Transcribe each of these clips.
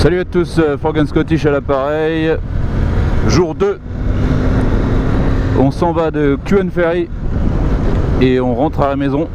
Salut à tous, Forgan Scottish à l'appareil, jour 2. On s'en va de Queen Ferry et on rentre à la maison.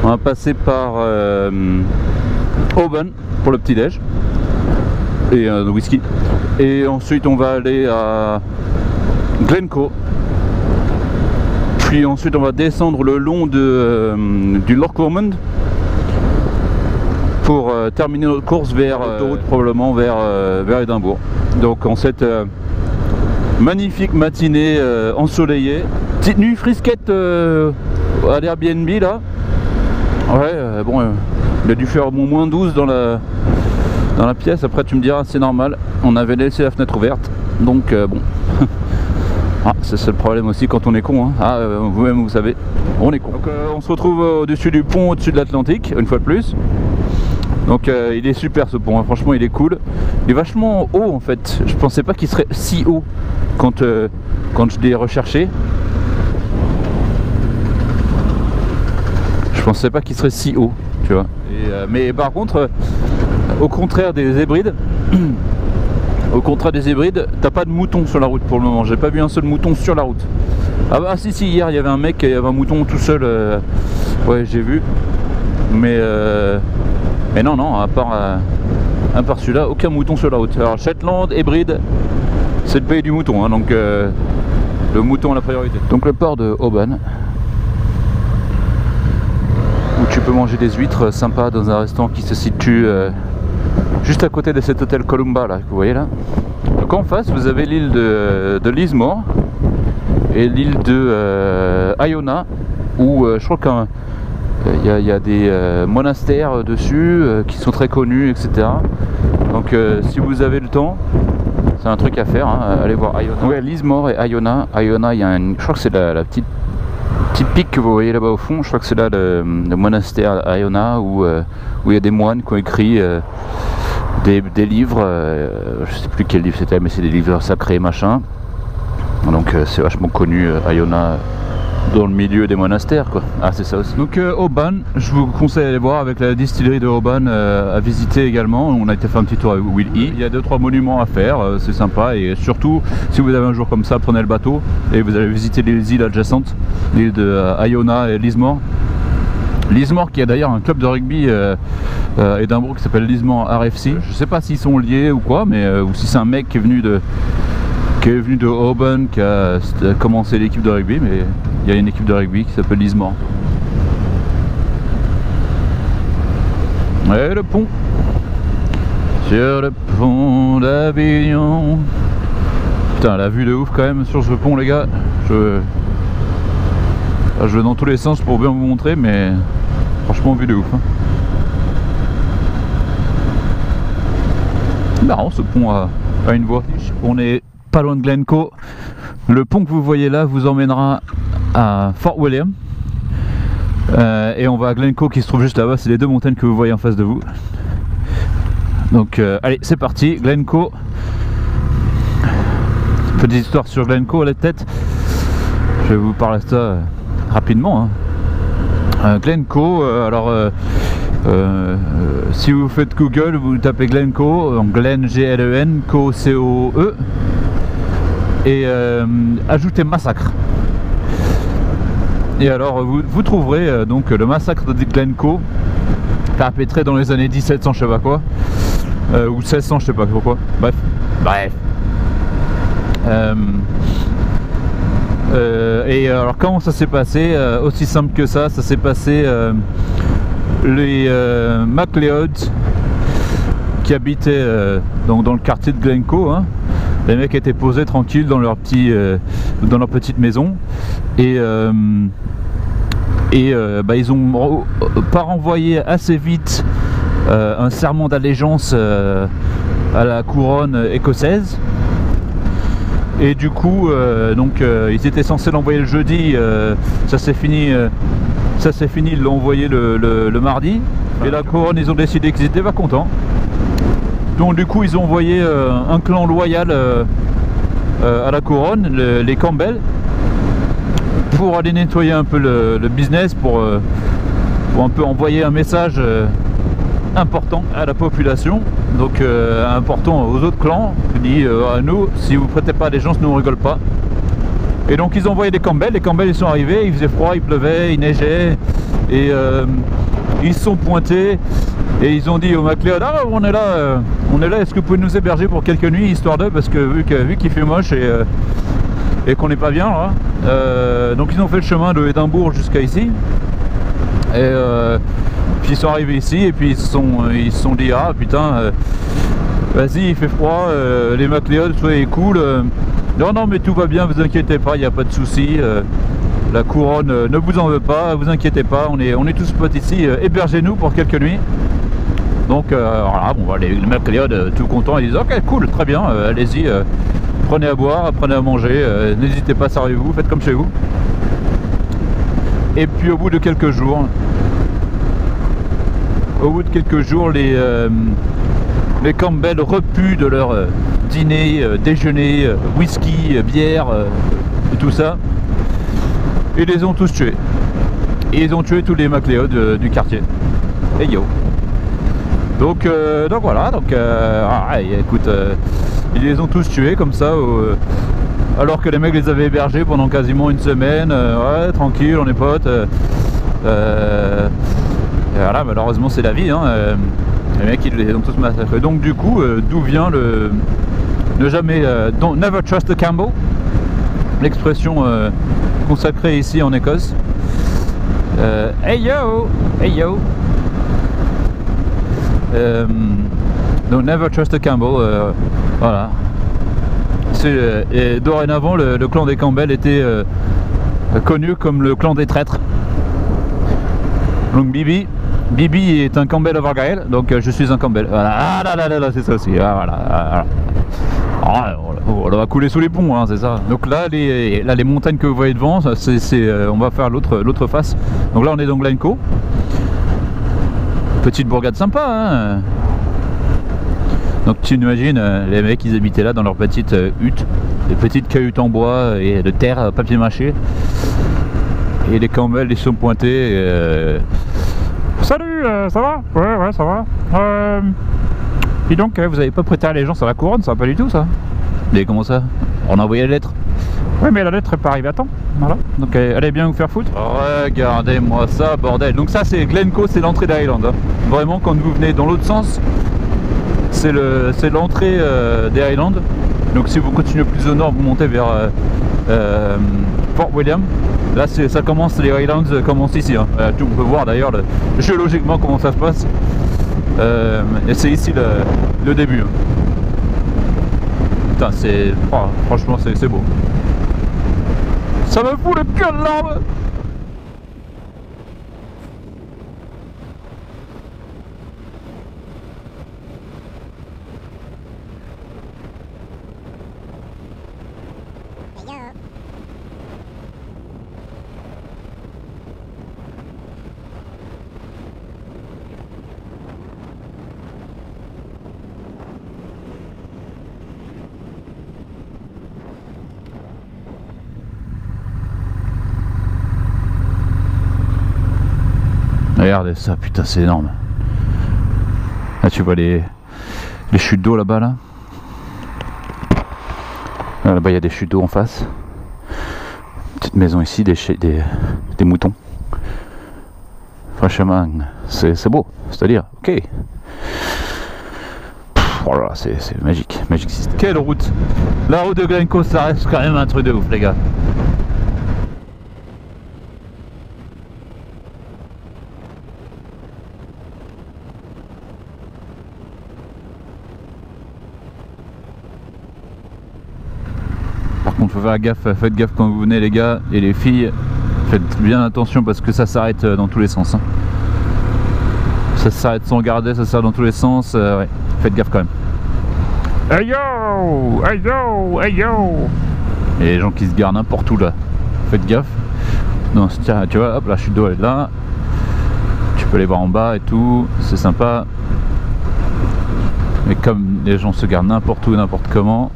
On va passer par Oban pour le petit déj et un whisky. Et ensuite on va aller à Glencoe. Puis ensuite on va descendre le long du Loch Lomond pour terminer notre course vers l'autoroute, probablement vers Édimbourg. Donc en cette magnifique matinée ensoleillée, petite nuit frisquette à l'Airbnb là. Ouais, bon, il a dû faire mon moins 12 dans la pièce. Après tu me diras, c'est normal, on avait laissé la fenêtre ouverte, donc bon. Ah, c'est le problème aussi quand on est con, hein. Ah, vous-même vous savez, on est con. Donc on se retrouve au-dessus du pont, au-dessus de l'Atlantique, une fois de plus. Donc il est super ce pont, hein. Franchement il est cool. Il est vachement haut en fait. Je pensais pas qu'il serait si haut quand je l'ai recherché. Je pensais pas qu'il serait si haut, tu vois. Et, mais par contre, au contraire des hybrides, t'as pas de mouton sur la route pour le moment. J'ai pas vu un seul mouton sur la route. Ah bah si, hier il y avait un mec, il y avait un mouton tout seul. Ouais, j'ai vu. Mais non, à part celui-là, aucun mouton sur la route. Alors Shetland, hybride, c'est le pays du mouton, hein, donc le mouton a la priorité. Donc le port de Oban, où tu peux manger des huîtres sympas dans un restaurant qui se situe juste à côté de cet hôtel Columba là, que vous voyez là. Donc en face vous avez l'île de Lismore et l'île de Iona, où je crois qu'il y a des monastères dessus qui sont très connus, etc. Donc si vous avez le temps, c'est un truc à faire, hein, allez voir Iona. Ouais, Lismore et Iona. Iona, il y a je crois que c'est la petite pic que vous voyez là-bas au fond. Je crois que c'est là le monastère Iona où il y a des moines qui ont écrit des livres, je sais plus quel livre c'était, mais c'est des livres sacrés machin. Donc c'est vachement connu, Iona, dans le milieu des monastères quoi. Ah c'est ça aussi. Donc Oban, je vous conseille d'aller voir avec la distillerie de Oban à visiter également. On a été faire un petit tour avec Will E. Il y a 2-3 monuments à faire, c'est sympa. Et surtout si vous avez un jour comme ça, prenez le bateau et vous allez visiter les îles adjacentes, l'île de Iona et Lismore. Lismore qui a d'ailleurs un club de rugby à Édimbourg qui s'appelle Lismore RFC. Je sais pas s'ils sont liés ou quoi, mais ou si c'est un mec qui est venu de Oban qui a commencé l'équipe de rugby, mais il y a une équipe de rugby qui s'appelle Lismore. Et le pont, sur le pont d'Avignon. Putain, la vue de ouf quand même sur ce pont les gars. Je vais dans tous les sens pour bien vous montrer, mais franchement vue de ouf, hein. Marrant ce pont à une voie. On est pas loin de Glencoe. Le pont que vous voyez là vous emmènera à Fort William et on va à Glencoe qui se trouve juste là-bas. C'est les deux montagnes que vous voyez en face de vous. Donc allez, c'est parti, Glencoe. Petite histoire sur Glencoe à la tête. Je vais vous parler de ça rapidement, hein. Glencoe, alors si vous faites Google, vous tapez Glencoe, donc Glen G-L-E-N, Co C-O-E, et ajoutez massacre. Et alors vous trouverez donc le massacre de Glencoe, perpétré dans les années 1700 je sais pas quoi, ou 1600 je sais pas pourquoi, bref. Et alors comment ça s'est passé? Aussi simple que ça s'est passé. Les MacLeod qui habitaient donc dans le quartier de Glencoe, hein. Les mecs étaient posés tranquilles dans leur petite maison et ils ont pas renvoyé assez vite un serment d'allégeance à la couronne écossaise. Et du coup, ils étaient censés l'envoyer le jeudi, ça s'est fini, ils l'ont envoyé le mardi. Et la couronne, ils ont décidé qu'ils étaient pas contents. Donc du coup, ils ont envoyé un clan loyal à la couronne, les Campbell, pour aller nettoyer un peu le business, pour un peu envoyer un message important à la population. donc important aux autres clans, qui dit à nous, si vous prêtez pas des gens, nous on rigole pas. Et donc ils ont envoyé des Campbell, les Campbell ils sont arrivés, il faisait froid, il pleuvait, il neigeait, et ils se sont pointés, et ils ont dit au MacLeod, ah on est là, est-ce que vous pouvez nous héberger pour quelques nuits, histoire d'eux, parce que vu qu'il fait moche et qu'on n'est pas bien là. Donc ils ont fait le chemin de Édimbourg jusqu'à ici, et puis ils sont arrivés ici, et puis ils se sont dit, ah putain, vas-y il fait froid, les MacLeod soyez cool. Non mais tout va bien, vous inquiétez pas, il n'y a pas de souci. La couronne ne vous en veut pas, vous inquiétez pas, on est tous potes ici, hébergez-nous pour quelques nuits. Donc voilà, bon, les MacLeod tout contents, ils disent ok cool, très bien, allez-y, prenez à boire, prenez à manger, n'hésitez pas, servez-vous, faites comme chez vous. Et puis au bout de quelques jours, les Campbell repus de leur dîner, déjeuner, whisky, bière et tout ça, ils les ont tous tués. Et ils ont tué tous les MacLeod du quartier. Et yo. Donc voilà, écoute, ils les ont tous tués comme ça, alors que les mecs les avaient hébergés pendant quasiment une semaine. Ouais, tranquille, on est potes. Voilà, malheureusement c'est la vie, hein. Les mecs ils les ont tous massacrés. Donc du coup, d'où vient le ne jamais never trust a Campbell, l'expression consacrée ici en Écosse. Hey yo, hey yo. Donc never trust a Campbell. Voilà. Et dorénavant le clan des Campbell était connu comme le clan des traîtres. Donc Bibi est un Campbell of Argyle, donc je suis un Campbell. Voilà. Ah là, c'est ça aussi. Ah, voilà. On va couler sous les ponts, hein, c'est ça. Donc là les montagnes que vous voyez devant, on va faire l'autre face. Donc là on est dans Glencoe. Petite bourgade sympa, hein. Donc tu imagines, les mecs ils habitaient là dans leur petite hutte, des petites cahutes en bois et de terre papier mâché. Et les Campbell ils sont pointés. Salut, ça va? Ouais, ça va. Dis donc, vous avez pas prêté allégeance à la couronne, ça va pas du tout ça? Mais comment ça? On a envoyé la lettre. Ouais, mais la lettre n'est pas arrivée à temps. Voilà. Donc allez bien vous faire foutre. Regardez-moi ça, bordel. Donc ça c'est Glencoe, c'est l'entrée d'Highland. Hein. Vraiment, quand vous venez dans l'autre sens, c'est l'entrée des Highlands. Donc si vous continuez plus au nord, vous montez vers Fort William. Là ça commence, les Highlands commencent ici. Hein. On peut voir d'ailleurs géologiquement comment ça se passe. Et c'est ici le début. Hein. Putain, franchement c'est beau. Ça me fout le cœur de l'arbre. Regardez ça, putain, c'est énorme. Là, tu vois les chutes d'eau là-bas, là. Là-bas, il y a des chutes d'eau en face. Petite maison ici, des moutons. Franchement, c'est beau. C'est-à-dire, ok. Oh là là, c'est magique, magique système. Quelle route! La route de Glencoe, ça reste quand même un truc de ouf, les gars. Donc faut faire gaffe, faites gaffe quand vous venez les gars et les filles, faites bien attention parce que ça s'arrête dans tous les sens. Hein. Ça s'arrête sans garder, ça s'arrête dans tous les sens, ouais. Faites gaffe quand même. Hey yo! Hey yo! Hey yo! Et les gens qui se garent n'importe où là, faites gaffe. Non, tiens, tu vois, hop, la chute d'eau est là. Tu peux les voir en bas et tout, c'est sympa. Mais comme les gens se garent n'importe où, n'importe comment.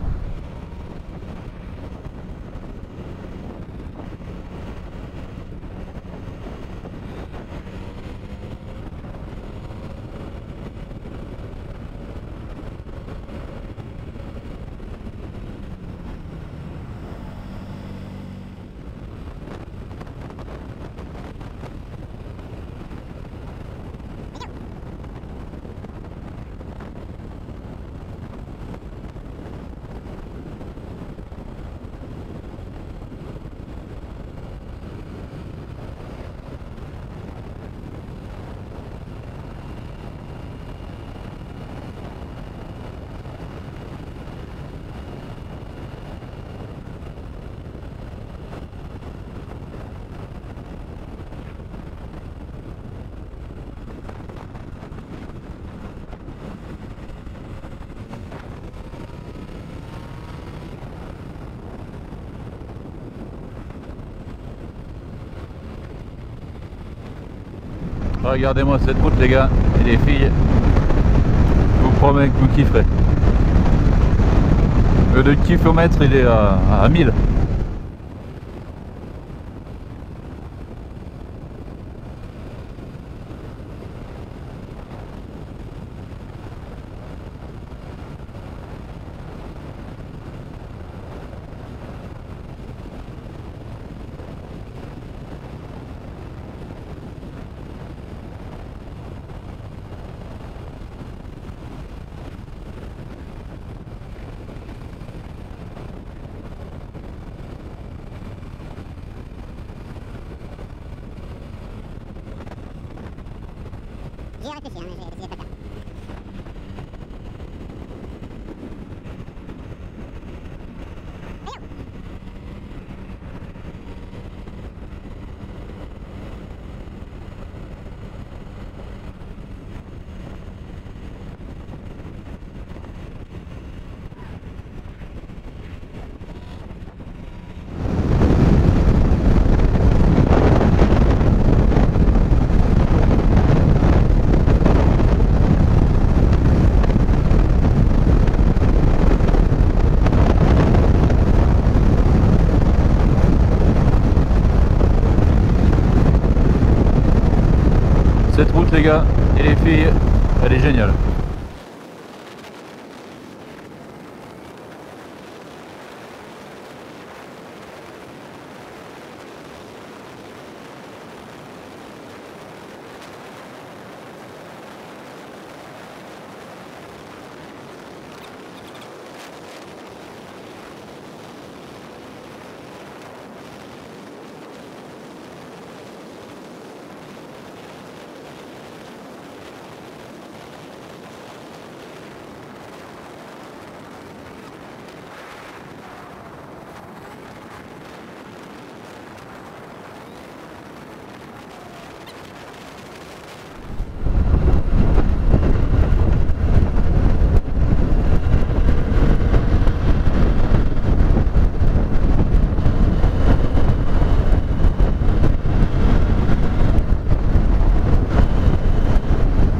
Regardez-moi cette route les gars et les filles. Je vous promets que vous kifferez. Le kilomètre il est à 1000. J'y ai réfléchi, hein, j'ai pas le temps. Cette route les gars et les filles, elle est géniale.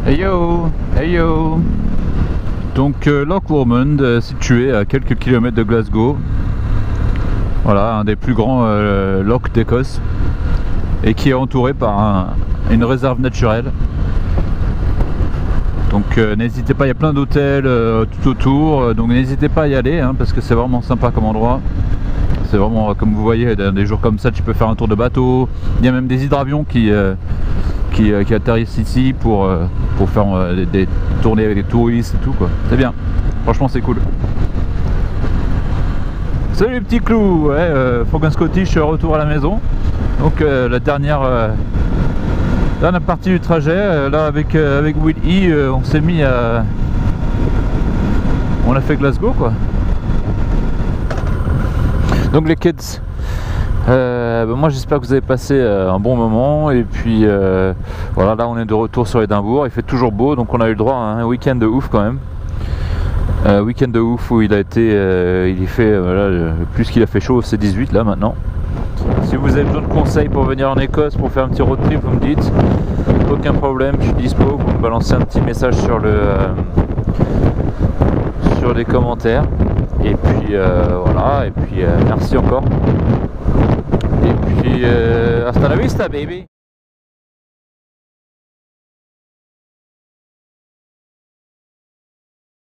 Hey yo, hey yo. Donc Loch Lomond, situé à quelques kilomètres de Glasgow. Voilà, un des plus grands lochs d'Écosse et qui est entouré par une réserve naturelle. Donc n'hésitez pas, il y a plein d'hôtels tout autour, donc n'hésitez pas à y aller hein, parce que c'est vraiment sympa comme endroit. C'est vraiment, comme vous voyez, des jours comme ça tu peux faire un tour de bateau. Il y a même des hydravions qui atterrissent ici pour faire des tournées avec des touristes et tout quoi. C'est bien, franchement c'est cool. Salut les petits clous, ouais, Frog and Scottish, retour à la maison. Donc la dernière partie du trajet, là avec Will E, on s'est mis à... On a fait Glasgow quoi. Donc les kids, moi j'espère que vous avez passé un bon moment et puis voilà, là on est de retour sur Édimbourg, il fait toujours beau donc on a eu le droit à un week-end de ouf quand même. Week-end de ouf où il a été, il fait, voilà, plus qu'il a fait chaud, c'est 18 là maintenant. Si vous avez besoin de conseils pour venir en Écosse, pour faire un petit road trip, vous me dites, aucun problème, je suis dispo, vous me balancez un petit message sur les commentaires. Et puis voilà, et puis merci encore. Et puis hasta la vista baby.